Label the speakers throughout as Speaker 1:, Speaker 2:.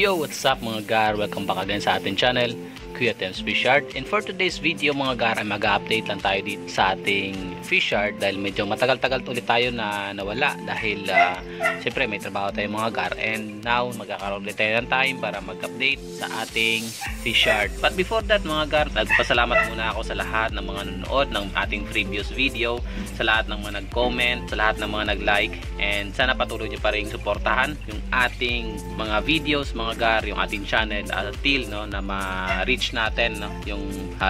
Speaker 1: Yo, what's up mga gar? Welcome back again sa ating channel, Kuya Tems Fishard. And for today's video mga gar, ay mag-update lang tayo dito sa ating fishard dahil medyo matagal-tagal ulit tayo na nawala dahil siyempre may trabaho tayo mga gar, and now magkakaroon ulit tayo ng time para mag-update sa ating fishard. But before that mga gar, nagpasalamat muna ako sa lahat ng mga nanonood ng ating previous video, sa lahat ng mga nag-comment, sa lahat ng mga nag-like, and sana patuloy nyo pa rin suportahan yung ating mga videos mga gar, yung ating channel until na ma-reach natin yung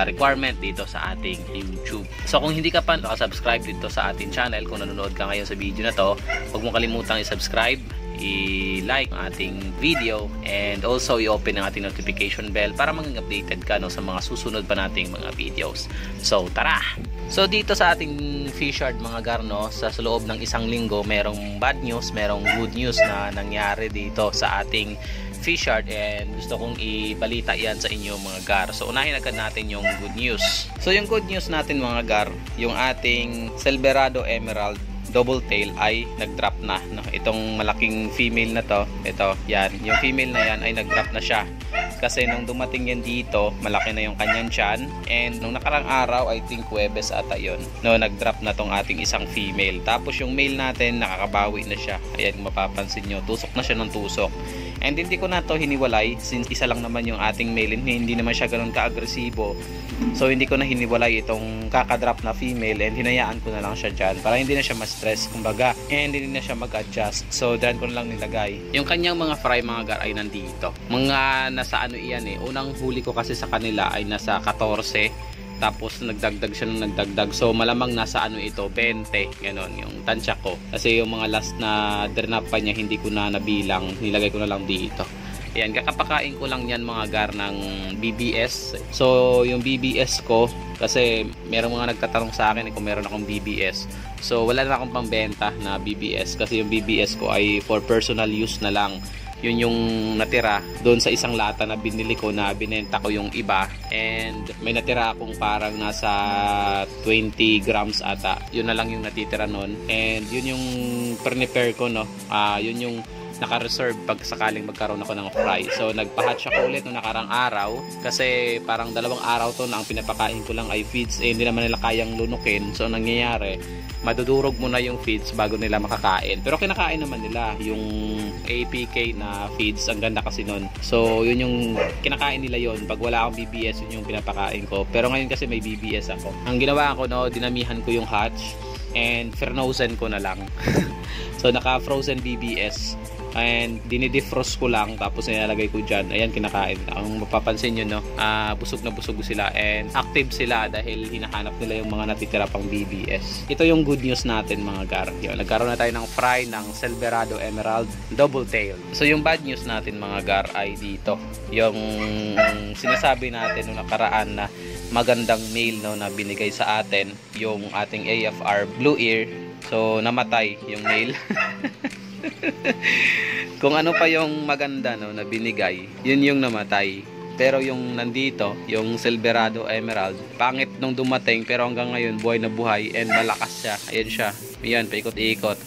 Speaker 1: requirement dito sa ating YouTube. So kung hindi ka pa nakasubscribe dito sa ating channel, kung nanonood ka ngayon sa video na to, huwag mo kalimutang i-subscribe, i-like ang ating video, and also i-open ang ating notification bell para maging updated ka sa mga susunod pa nating mga videos. So tara! So dito sa ating fishard mga gar, sa loob ng isang linggo, merong bad news, merong good news na nangyari dito sa ating fishard, and gusto kong ibalita yan sa inyo mga gar. So unahin agad natin yung good news. So yung good news natin mga gar, yung ating Silverado Emerald double tail ay nag-drop na, itong malaking female na to, ito, yan, yung female na yan ay nag-drop na siya kasi nung dumating yan dito, malaki na yung kanyang tiyan, and nung nakarang araw, I think Huwebes ata yun, nag-drop na tong ating isang female. Tapos yung male natin nakakabawi na siya, ayan mapapansin nyo, tusok na siya ng tusok, and hindi ko na to hiniwalay since isa lang naman yung ating male, hindi naman siya ganun ka-agresibo. So hindi ko na hiniwalay itong kakadrop na female, and hinayaan ko na lang siya dyan para hindi na siya ma-stress kumbaga, and hindi na siya mag-adjust. So dyan ko na lang nilagay. Yung kanyang mga fry mga gar ay nandito. Mga nasa ano iyan unang huli ko kasi sa kanila ay nasa 14. Tapos nagdagdag siya ng nagdagdag. So malamang nasa ito 20, ganon yung tansya ko. Kasi yung mga last na drenap pa niya hindi ko na nabilang, nilagay ko na lang dito. Ayan, kakapakain ko lang yan mga gar ng BBS. So yung BBS ko, kasi merong mga nagtatanong sa akin kung meron akong BBS. So wala na akong pambenta na BBS kasi yung BBS ko ay for personal use na lang. Yun yung natira doon sa isang lata na binili ko, na binenta ko yung iba, and may natira akong parang nasa 20 grams ata. Yun na lang yung natitira nun, and yun yung prepare ko yun yung naka-reserve pag sakaling magkaroon ako ng fry. So nagpa-hatch ako ulit noong nakarang araw kasi parang 2 araw to na ang pinapakain ko lang ay feeds, hindi naman nila kayang lunukin. So nangyayari, madudurog muna yung feeds bago nila makakain. Pero kinakain naman nila yung APK na feeds, ang ganda kasi nun. So yun yung kinakain nila yon. Pag wala akong BBS, yun yung pinapakain ko. Pero ngayon kasi may BBS ako. Ang ginawa ko dinamihan ko yung hatch and frozen ko na lang. So naka-frozen BBS. And dinidefrost ko lang, tapos nilalagay ko dyan. Ayan, kinakain. Ang mapapansin nyo busog na busog sila and active sila dahil hinahanap nila yung mga natitira pang BBS. Ito yung good news natin mga gar. Yun, nagkaroon na tayo ng fry ng Silverado Emerald double tail. So yung bad news natin mga gar ay dito, yung sinasabi natin nung nakaraan na magandang male na binigay sa atin, yung ating AFR Blue Ear. So namatay yung male. Kung ano pa yung maganda na binigay, yun yung namatay. Pero yung nandito, yung Silverado Emerald, pangit nung dumating pero hanggang ngayon buhay na buhay and malakas siya. Ayan siya, ayan, paikot-ikot.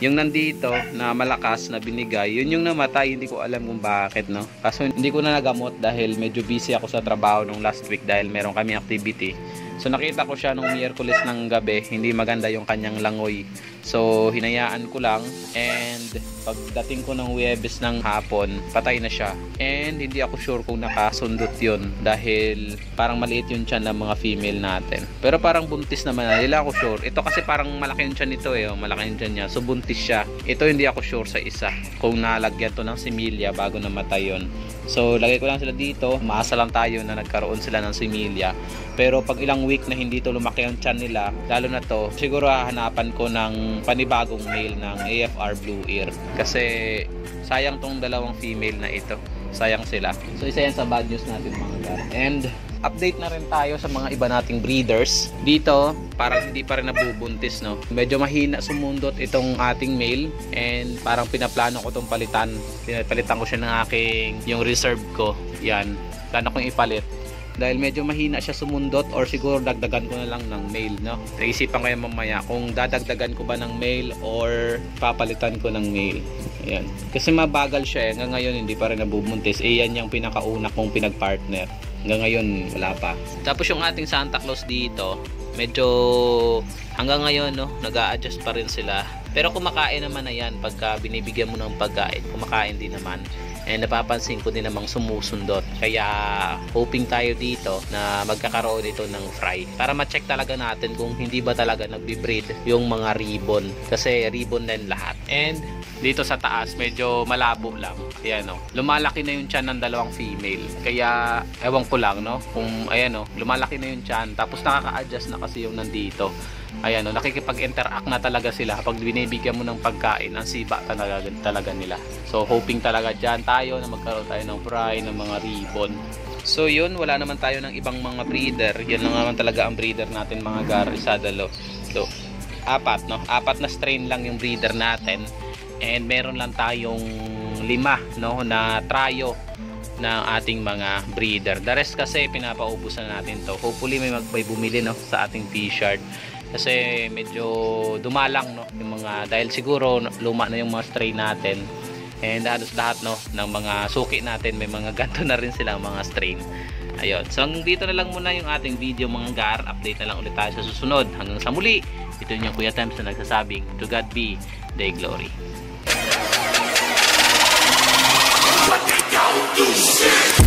Speaker 1: Yung nandito na malakas na binigay, yun yung namatay. Hindi ko alam kung bakit kaso hindi ko na nagamot dahil medyo busy ako sa trabaho nung last week dahil meron kami activity. So nakita ko siya nung Miyerkules ng gabi, hindi maganda yung kanyang langoy. So hinayaan ko lang, and pagdating ko ng Huwebes ng hapon, patay na siya. And hindi ako sure kung nakasundot yun dahil parang maliit yung tiyan ng mga female natin. Pero parang buntis naman, hindi ako sure. Ito kasi parang malaki yung tiyan nito malaki yung tiyan niya. So buntis siya. Ito hindi ako sure sa isa kung nalagyan to ng similya bago namatay yun. So lagay ko lang sila dito, maasa lang tayo na nagkaroon sila ng similya. Pero pag ilang week na hindi to lumaki ang tiyan nila, lalo na to, siguro hahanapan ko ng panibagong male ng AFR Blue Ear. Kasi sayang tong dalawang female na ito. Sayang sila. So isa yan sa bad news natin mga gar. And update na rin tayo sa mga iba nating breeders. Dito, parang hindi pa rin nabubuntis, Medyo mahina sumundot itong ating male, and parang pinaplano ko itong palitan. Pinapalitan ko siya ng yung reserve ko. Yan. Plano kong ipalit. dahil medyo mahina siya sumundot, or siguro dagdagan ko na lang ng male, no? Naisipan ko yan mamaya kung dadagdagan ko ba ng male or papalitan ko ng male. Ayan. Kasi mabagal siya hanggang ngayon hindi pa rin nabubuntis. Yan yung pinakauna kong pinagpartner. Hanggang ngayon wala pa. Tapos yung ating Santa Claus dito, medyo hanggang ngayon, no, nag-a-adjust pa rin sila. Pero kumakain naman na yan pagka binibigyan mo ng pagkain. Kumakain din naman. And napapansin ko din namang sumusundot. Kaya hoping tayo dito na magkakaroon ito ng fry para ma-check talaga natin kung hindi ba talaga nagbi-breed yung mga ribbon, kasi ribbon din lahat. And dito sa taas medyo malabo lang. Ayan, no, lumalaki na yung tiyan ng dalawang female. Kaya ewan ko lang, no, kung ayan, no, lumalaki na yung tiyan, tapos nakaka-adjust na kasi yung nandito. Ayan, no, nakikipag-interact na talaga sila pag binibigyan mo ng pagkain. Ang siba talaga nila. So hoping talaga dyan tayo na magkaroon tayo ng fry ng mga ribbon. So yun, wala naman tayo ng ibang mga breeder. Yan lang naman talaga ang breeder natin, mga gar, isa, dalo. So apat, no, apat na strain lang yung breeder natin. And meron lang tayong 5, no, na tryo ng ating mga breeder. The rest kasi pinapaubusan natin to. Hopefully may bumili, no, sa ating fish yard. Kasi medyo dumalang, no, yung mga, dahil siguro luma na yung mga strain natin. And halos lahat, no, ng mga suki natin may mga ganto na rin silang mga strain. Ayun. So hanggang dito na lang muna yung ating video, mga gar. Update na lang ulit tayo sa susunod. Hanggang sa muli, ito yung Kuya Tems na nagsasabing, to God be the glory. What they don't do shit.